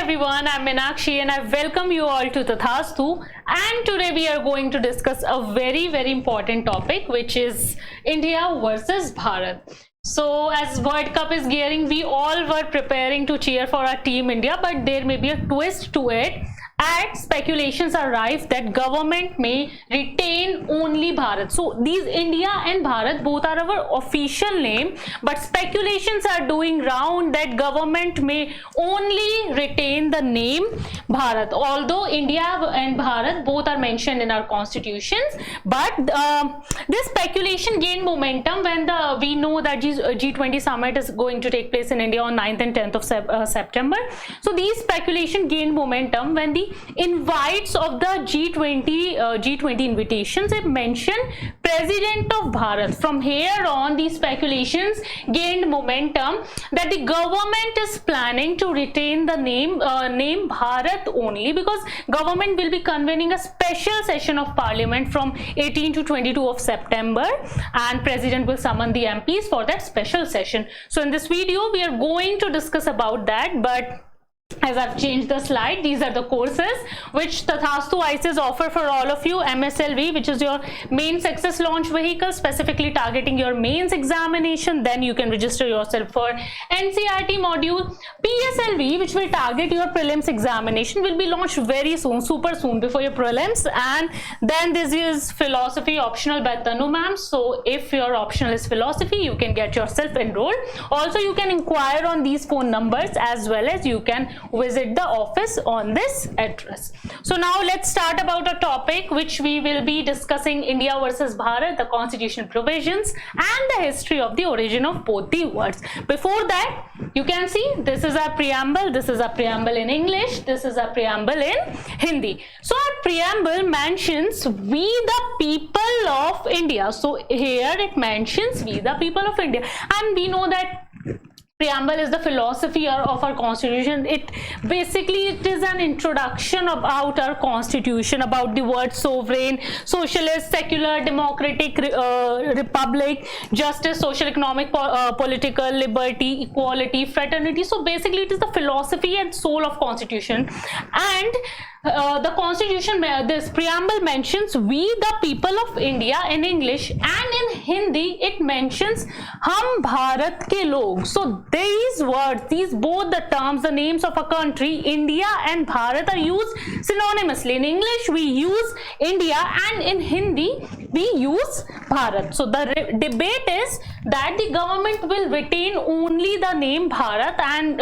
everyone, I'm Meenakshi and I welcome you all to Tathastu, and today we are going to discuss a very important topic, which is India versus Bharat. So as World Cup is gearing, we all were preparing to cheer for our team India, but there may be a twist to it. And speculations are rife that government may retain only Bharat. So these India and Bharat both are our official name, but speculations are doing round that government may only retain the name Bharat. Although India and Bharat both are mentioned in our constitutions, but this speculation gained momentum when we know that G20 summit is going to take place in India on 9th and 10th of September. So these speculation gained momentum when the invites of the G20 invitations have mentioned President of Bharat. From here on, these speculations gained momentum that the government is planning to retain the name Bharat only, because government will be convening a special session of parliament from 18 to 22 of September, and president will summon the MPs for that special session. So in this video we are going to discuss about that, but as I've changed the slide, these are the courses which Tathastu ICES offer for all of you. MSLV, which is your main success launch vehicle, specifically targeting your mains examination. Then you can register yourself for NCERT module. PSLV, which will target your prelims examination, will be launched very soon, super soon before your prelims. And then this is philosophy optional by Tanu ma'am. So if your optional is philosophy, you can get yourself enrolled. Also, you can inquire on these phone numbers, as well as you can visit the office on this address. So now let's start about a topic which we will be discussing: India versus Bharat, the constitutional provisions and the history of the origin of both the words. Before that, you can see this is our preamble. This is a preamble in English, this is a preamble in Hindi. So our preamble mentions we the people of India. So here it mentions we the people of India, and we know that preamble is the philosophy of our constitution. It is an introduction about our constitution, about the word sovereign, socialist, secular, democratic, republic, justice, social, economic, political, liberty, equality, fraternity. So basically it is the philosophy and soul of constitution. And the constitution, this preamble mentions we the people of India in English, and in Hindi it mentions hum Bharat ke log. So these words, these both the terms, the names of a country, India and Bharat, are used synonymously. In English we use India, and in Hindi we use Bharat. So the debate is that the government will retain only the name Bharat, and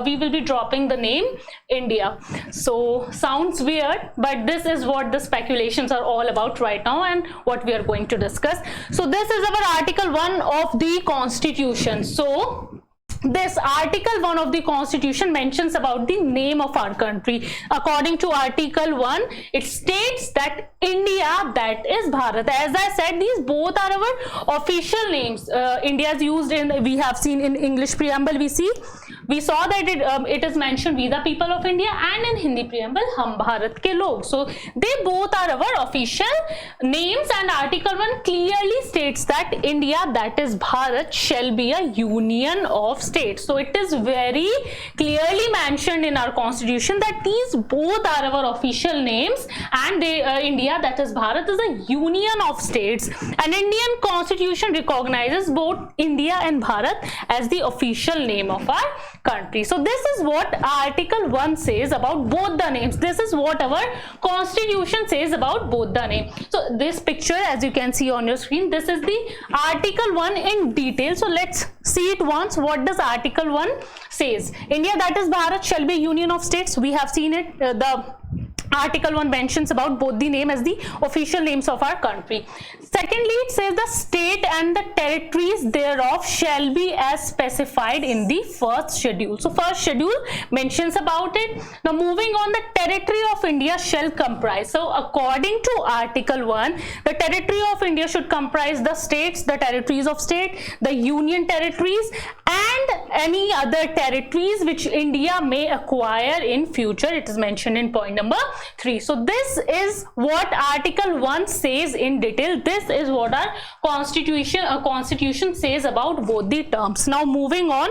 we will be dropping the name India. So sounds weird, but this is what the speculations are all about right now and what we are going to discuss. So this is our Article 1 of the Constitution. So this Article 1 of the Constitution mentions about the name of our country. According to Article 1, it states that India, that is Bharat. As I said, these both are our official names. India is used in, we have seen in English preamble, we saw that it is mentioned we the people of India, and in Hindi preamble hum Bharat ke log. So they both are our official names, and Article 1 clearly states that India, that is Bharat, shall be a union of states. So it is very clearly mentioned in our constitution that these both are our official names, and India, that is Bharat, is a union of states. An Indian constitution recognizes both India and Bharat as the official name of our country. So this is what Article 1 says about both the names. This is what our constitution says about both the names. So this picture, as you can see on your screen, this is the Article 1 in detail. So let's see it once. What does Article 1 says? India, that is Bharat, shall be a union of states. We have seen it. The Article 1 mentions about both the name as the official names of our country. Secondly, it says the state and the territories thereof shall be as specified in the first schedule. So first schedule mentions about it. Now moving on, the territory of India shall comprise. So according to Article 1, the territory of India should comprise the states, the territories of state, the union territories, and any other territories which India may acquire in future. It is mentioned in point number 3. So this is what Article 1 says in detail. This is what our constitution says about both the terms. Now moving on,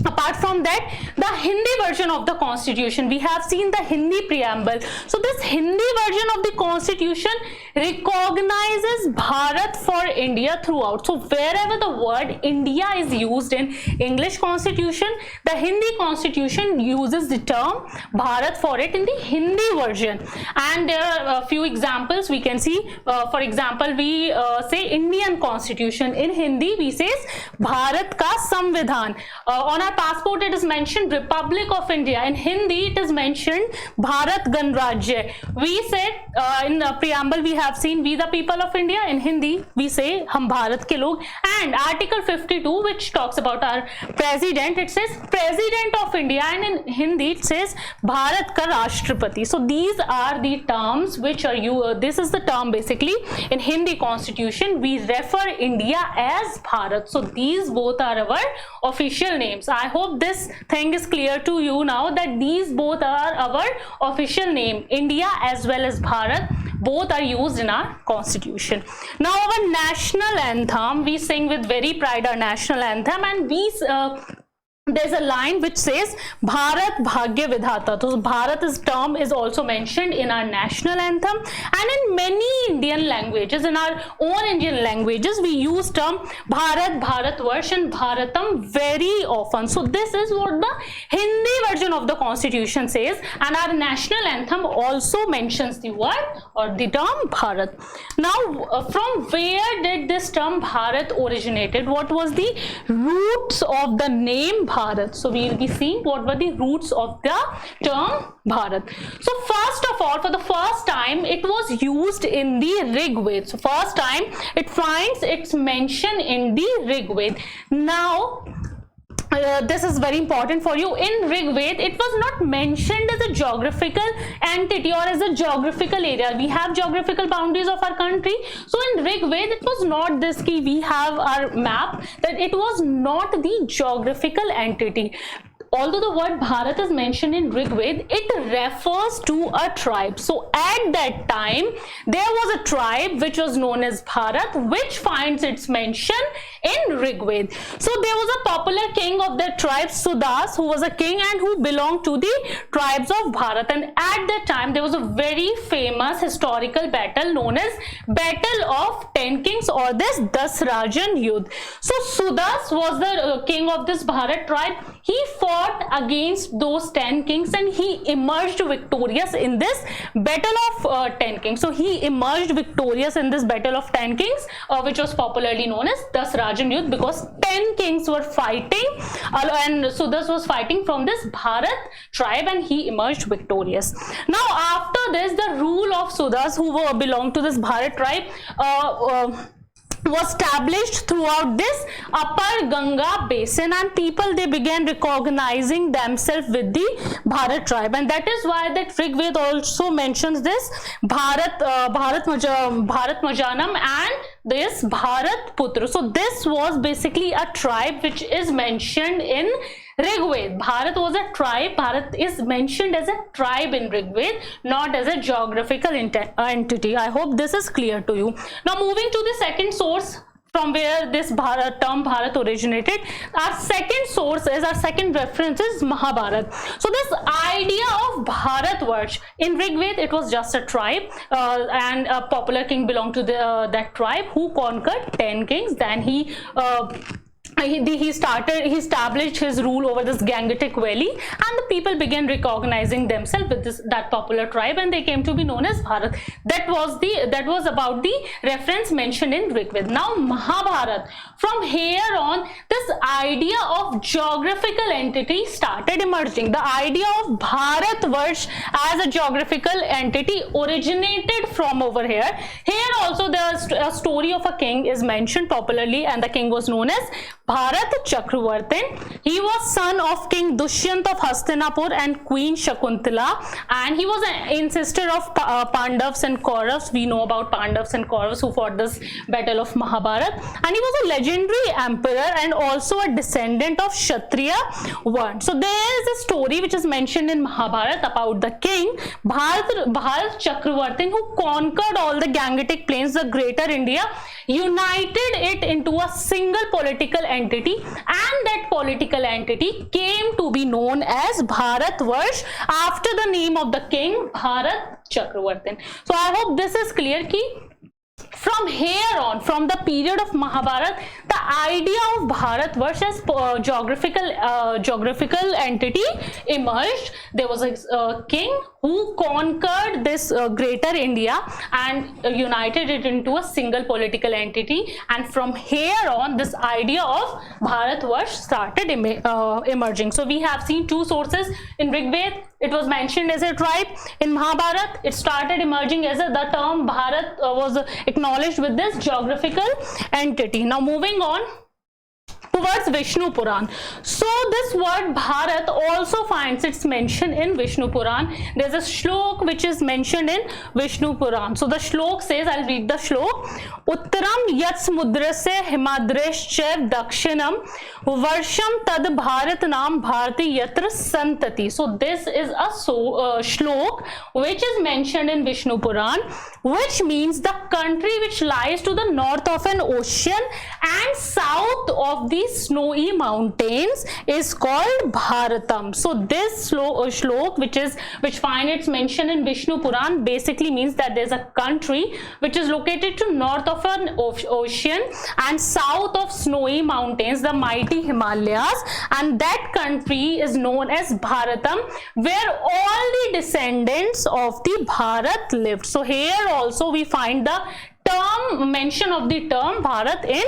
apart from that, the Hindi version of the constitution, we have seen the Hindi preamble. So this Hindi version of the constitution recognizes Bharat for India throughout. So wherever the word India is used in English constitution, the Hindi constitution uses the term Bharat for it in the Hindi version. And there are a few examples we can see. For example, we say Indian constitution. In Hindi we say Bharat ka Samvidhan. On our passport it is mentioned Republic of India. In Hindi it is mentioned Bharat Ganrajya. We said in the preamble we have seen we the people of India. In Hindi we say hum Bharat ke log. And Article 52, which talks about our president, it says President of India, and in Hindi it says Bharat ka Rashtrapati. So these are the terms which are this is the term basically in Hindi constitution we refer India as Bharat. So these both are our official names. I hope this thing is clear to you now, that these both are our official name, India as well as Bharat. Both are used in our constitution. Now our national anthem, we sing with very pride our national anthem, and we there's a line which says Bharat Bhagya Vidhata. So Bharat term is also mentioned in our national anthem, and in many Indian languages, in our own Indian languages, we use term Bharat, Bharatvarsh and Bharatam very often. So this is what the Hindi version of the constitution says, and our national anthem also mentions the word or the term Bharat. Now from where did this term Bharat originated? What was the roots of the name Bharat? So we will be seeing what were the roots of the term Bharat. So first of all, for the first time it was used in the Rig Veda. So first time it finds its mention in the Rig Veda. Now this is very important for you. In Rig Veda it was not mentioned as a geographical entity or as a geographical area. We have geographical boundaries of our country. So in Rig Veda it was not this key, we have our map, that it was not the geographical entity. Although the word Bharat is mentioned in Rig Veda, it refers to a tribe. So at that time there was a tribe which was known as Bharat, which finds its mention in Rig Veda. So there was a popular king of that tribe, Sudas, who was a king and who belonged to the tribes of Bharat. And at that time there was a very famous historical battle known as Battle of 10 Kings, or this Dasrajan Yudh. So Sudas was the king of this Bharat tribe. He fought against those 10 kings and he emerged victorious in this battle of 10 kings. So he emerged victorious in this battle of 10 kings, which was popularly known as Dasrajan Yudh, because 10 kings were fighting and Sudas was fighting from this Bharat tribe and he emerged victorious. Now after this, the rule of Sudas, who belonged to this Bharat tribe, was established throughout this upper Ganga basin, and people, they began recognizing themselves with the Bharat tribe, and that is why that Rig Veda also mentions this Bharat Majanam and this Bharat Putra. So this was basically a tribe which is mentioned in Rig Veda. Bharat was a tribe. Bharat is mentioned as a tribe in Rig Veda, not as a geographical entity. I hope this is clear to you. Now moving to the second source from where this term Bharat originated. Our second source is, our second reference is Mahabharat. So this idea of Bharatvarsh, in Rig Veda it was just a tribe, and a popular king belonged to that tribe, who conquered 10 kings. Then he established his rule over this Gangetic Valley, and the people began recognizing themselves with that popular tribe, and they came to be known as Bharat. That was about the reference mentioned in Rig Veda. Now Mahabharat, from here on, this idea of geographical entity started emerging. The idea of Bharatvarsh as a geographical entity originated from over here. Here also a story of a king is mentioned popularly, and the king was known as Bharat Chakravartin. He was son of King Dushyant of Hastinapur and Queen Shakuntala, and he was an ancestor of Pandavas and Kauravas. We know about Pandavas and Kauravas who fought this battle of Mahabharat, and he was a legendary emperor and also a descendant of Kshatriya one. So there is a story which is mentioned in Mahabharata about the king Bharat Chakravartin, who conquered all the Gangetic plains, the greater India, united it into a single political entity, and that political entity came to be known as Bharatvarsh after the name of the king Bharat Chakravartin. So I hope this is clear ki from here on, from the period of Mahabharata, the idea of Bharatvarsh as geographical entity emerged. There was a king who conquered this greater India and united it into a single political entity, and from here on this idea of Bharatvarsh started emerging. So we have seen two sources. In Rigved it was mentioned as a tribe. In Mahabharata it started emerging as the term Bharat was acknowledged with this geographical entity. Now moving on towards Vishnu Puran. So this word Bharat also finds its mention in Vishnu Puran. There's a shlok which is mentioned in Vishnu Puran. So the shlok says, I'll read the shlok. Uttaram yats mudrasya himadresh dakshinam varsham tad bharat nam bharati yatra santati. So this is a shlok which is mentioned in Vishnu Puran, which means the country which lies to the north of an ocean and south of the snowy mountains is called Bharatam. So this shlok which find its mention in Vishnu Puran basically means that there's a country which is located to north of an ocean and south of snowy mountains, the mighty Himalayas, and that country is known as Bharatam, where all the descendants of the Bharat lived. So here also we find the mention of the term Bharat in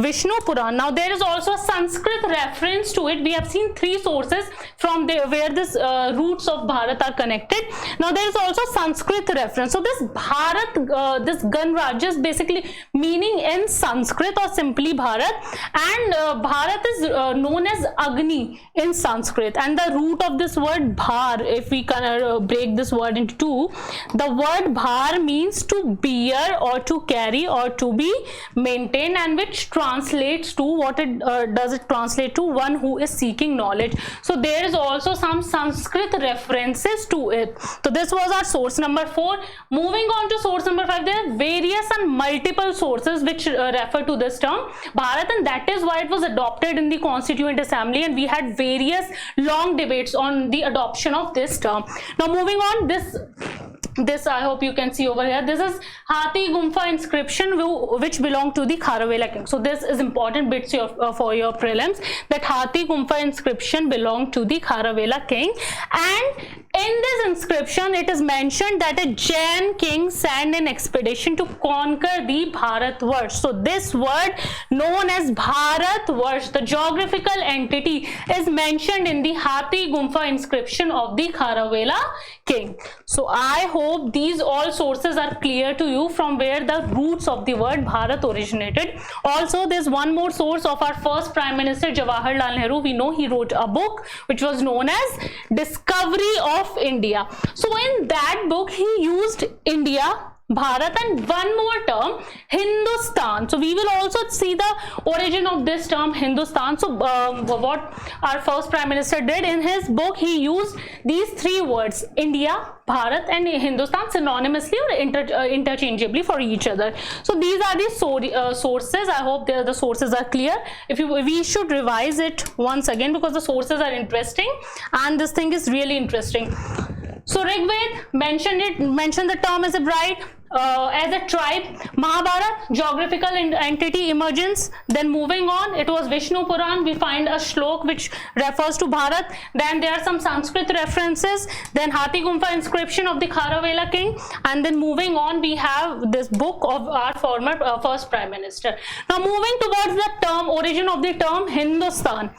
Vishnu Puran. Now there is also a Sanskrit reference to it. We have seen three sources from where this roots of Bharat are connected. Now there is also Sanskrit reference. So this Bharat, this Ganraj is basically meaning in Sanskrit or simply Bharat, and Bharat is known as Agni in Sanskrit, and the root of this word Bhar, if we can break this word into two, the word Bhar means to bear or to carry or to be maintained, and which translates to what it does it translate to one who is seeking knowledge. So there is also some Sanskrit references to it. So this was our source number 4. Moving on to source number 5, there are various and multiple sources which refer to this term Bharat, and that is why it was adopted in the Constituent Assembly, and we had various long debates on the adoption of this term. Now moving on, this I hope you can see over here. This is Hathi Gumpha inscription which belong to the Kharavela king. So this is important bits for your prelims, that Hathi Gumpha inscription belonged to the Kharavela king, and in this inscription it is mentioned that a Jain king sent an expedition to conquer the Bharatvarsh. So this word known as Bharatvarsh, the geographical entity, is mentioned in the Hathi Gumpha inscription of the Kharavela king. So I hope these all sources are clear to you from where the roots of the word Bharat originated. Also there's one more source of our first Prime Minister Jawaharlal Nehru. We know he wrote a book which was known as Discovery of India. So in that book he used India, Bharat, and one more term, Hindustan. So we will also see the origin of this term Hindustan. So what our first Prime Minister did in his book, he used these three words, India, Bharat and Hindustan, synonymously or interchangeably for each other. So these are the sources. I hope the sources are clear. We should revise it once again because the sources are interesting and this thing is really interesting. So Rigved mentioned the term as a bride. As a tribe. Mahabharata, geographical entity emergence. Then moving on, it was Vishnu Puran. We find a shlok which refers to Bharat. Then there are some Sanskrit references. Then Hathi Gumpha inscription of the Kharavela king. And then moving on, we have this book of our former first Prime Minister. Now moving towards the origin of the term Hindustan.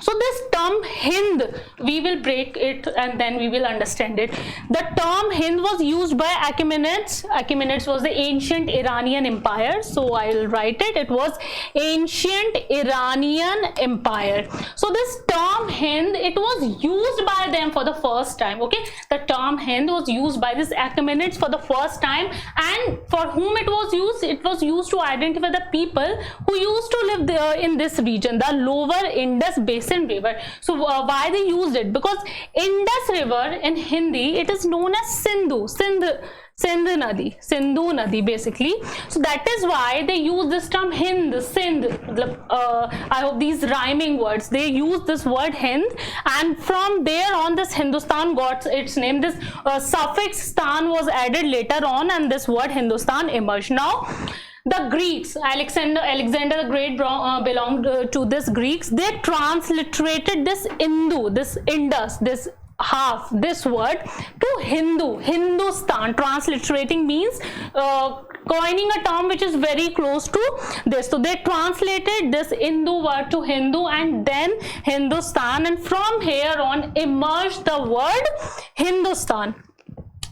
So this term Hind, we will break it and then we will understand it. The term Hind was used by Achaemenids. Achaemenids was the ancient Iranian empire. So I will write it. It was ancient Iranian empire. So this term Hind, it was used by them for the first time. Okay, the term Hind was used by this Achaemenids for the first time, and for whom it was used? It was used to identify the people who used to live there in this region, the lower Indus Basin basin river. So why they used it? Because Indus river in Hindi, it is known as Sindhu Nadi basically. So that is why they use this term Hind, Sindh. I hope these rhyming words, they use this word Hind, and from there on this Hindustan got its name. This suffix stan was added later on, and this word Hindustan emerged. Now the Greeks, Alexander the Great belonged to this Greeks. They transliterated this Indus, this word to Hindustan. Transliterating means coining a term which is very close to this. So they translated this Hindu word to Hindu and then Hindustan, and from here on emerged the word Hindustan.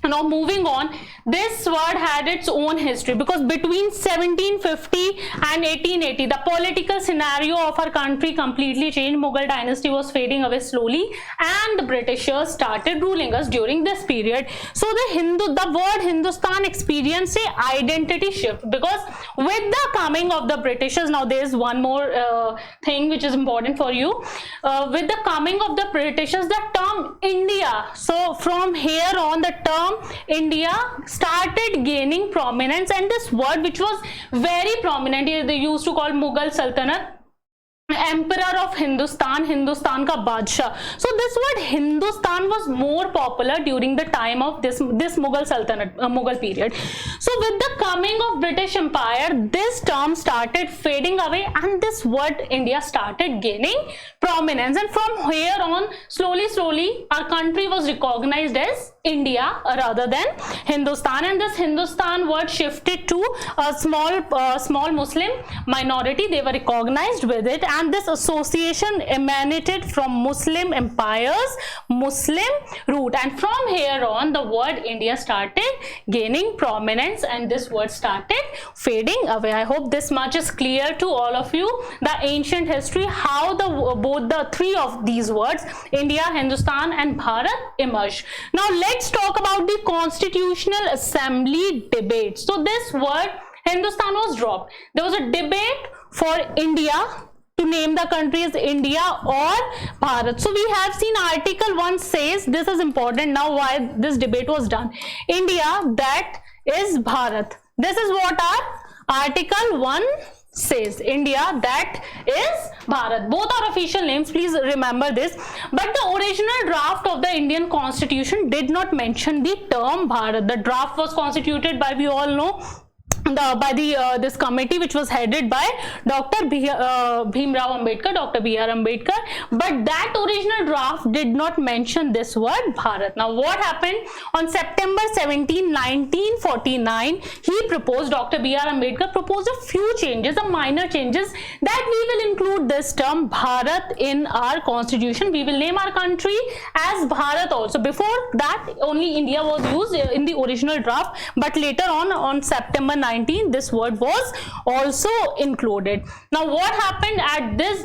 Now moving on, this word had its own history, because between 1750 and 1880 the political scenario of our country completely changed. Mughal dynasty was fading away slowly and the Britishers started ruling us during this period. So the word Hindustan experienced a identity shift, because with the coming of the Britishers, now there is one more thing which is important for you. With the coming of the Britishers, the term India, so from here on the term India started gaining prominence, and this word which was very prominent, they used to call Mughal Sultanate Emperor of Hindustan ka Badshah. So this word Hindustan was more popular during the time of this Mughal Sultanate, Mughal period. So with the coming of British Empire, this term started fading away and this word India started gaining prominence, and from here on slowly our country was recognized as India rather than Hindustan, and this Hindustan word shifted to a small Muslim minority. They were recognized with it, and this association emanated from Muslim empires, Muslim root, and from here on the word India started gaining prominence and this word started fading away. I hope this much is clear to all of you, the ancient history, how both the three of these words, India, Hindustan and Bharat, emerged. Now let's talk about the Constitutional Assembly debate. So this word Hindustan was dropped. There was a debate for India, to name the country as India or Bharat. So we have seen Article 1 says, this is important now why this debate was done, India, that is Bharat. This is what our Article 1 says, India, that is Bharat. Both are official names, please remember this. But the original draft of the Indian Constitution did not mention the term Bharat. The draft was constituted by, we all know, this committee which was headed by Dr. Bhimrao Ambedkar, Dr. B.R. Ambedkar, but that original draft did not mention this word Bharat. Now what happened on September 17, 1949, Dr. B.R. Ambedkar proposed a few changes, minor changes, that we will include this term Bharat in our constitution. We will name our country as Bharat also. Before that only India was used in the original draft, but later on September 19, this word was also included. Now what happened at this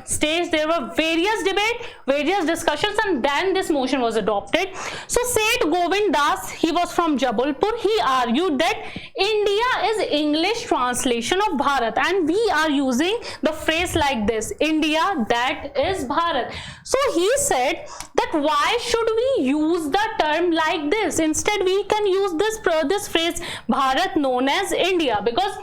stage, there were various debates, various discussions, and then this motion was adopted. So Seth Govind Das, he was from Jabalpur, he argued that India is English translation of Bharat and we are using the phrase like this, India, that is Bharat. So he said that why should we use the term like this? Instead we can use this phrase Bharat known as India, because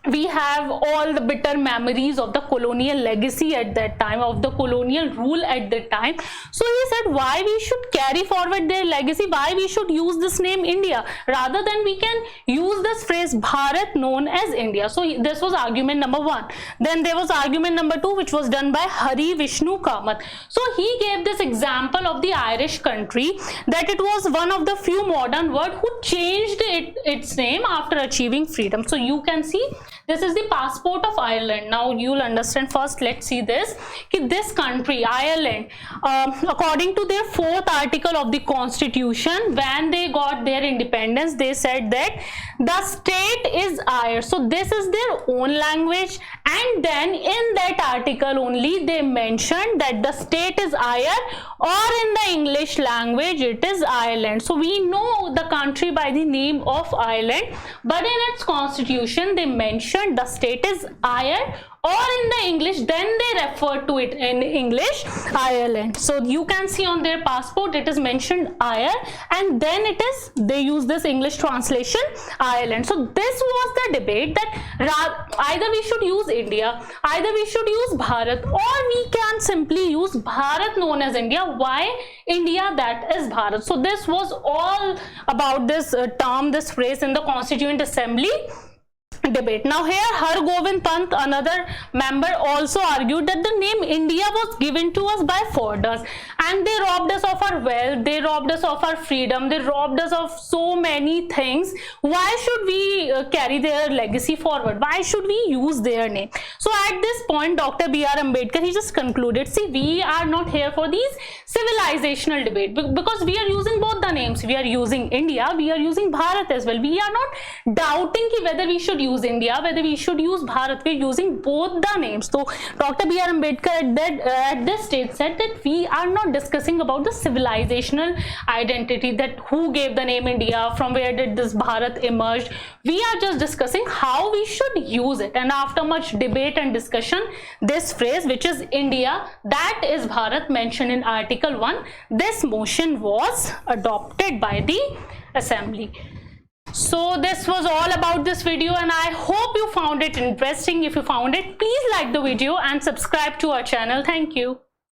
we have all the bitter memories of the colonial legacy at that time, of the colonial rule at that time. So he said why we should carry forward their legacy, why we should use this name India rather than we can use this phrase Bharat known as India. So this was argument number 1. Then there was argument number 2 which was done by Hari Vishnu Kamath. So he gave this example of the Irish country, that it was one of the few modern world who changed its name after achieving freedom. So you can see this is the passport of Ireland. Now you'll understand. First let's see this. This country, Ireland, according to their 4th article of the constitution, when they got their independence, they said that the state is Irish. So this is their own language, and then in that article only they mentioned that the state is Ire, or in the English language it is Ireland. So we know the country by the name of Ireland, but in its constitution they mentioned the state is Ire, or in the English, then they refer to it in English Ireland. So you can see on their passport it is mentioned Ire, and then it is, they use this English translation Ireland. So this was the debate that either we should use India, either we should use Bharat, or we can simply use Bharat known as India. Why India, that is Bharat. So this was all about this term, this phrase in the Constituent Assembly debate. Now here Hargobind Pant, another member, also argued that the name India was given to us by foreigners, and they robbed us of our wealth, they robbed us of our freedom, they robbed us of so many things. Why should we carry their legacy forward? Why should we use their name? So at this point, Dr. B.R. Ambedkar, he just concluded, see, we are not here for these civilizational debate, because we are using both the names. We are using India, we are using Bharat as well. We are not doubting whether we should use India, whether we should use Bharat. We are using both the names. So Dr. B.R. Ambedkar at this stage said that we are not discussing about the civilizational identity, that who gave the name India, from where did this Bharat emerge. We are just discussing how we should use it. And after much debate and discussion, this phrase, which is India, that is Bharat, mentioned in Article 1, this motion was adopted by the Assembly. So this was all about this video, and I hope you found it interesting. If you found it, please like the video and subscribe to our channel. Thank you.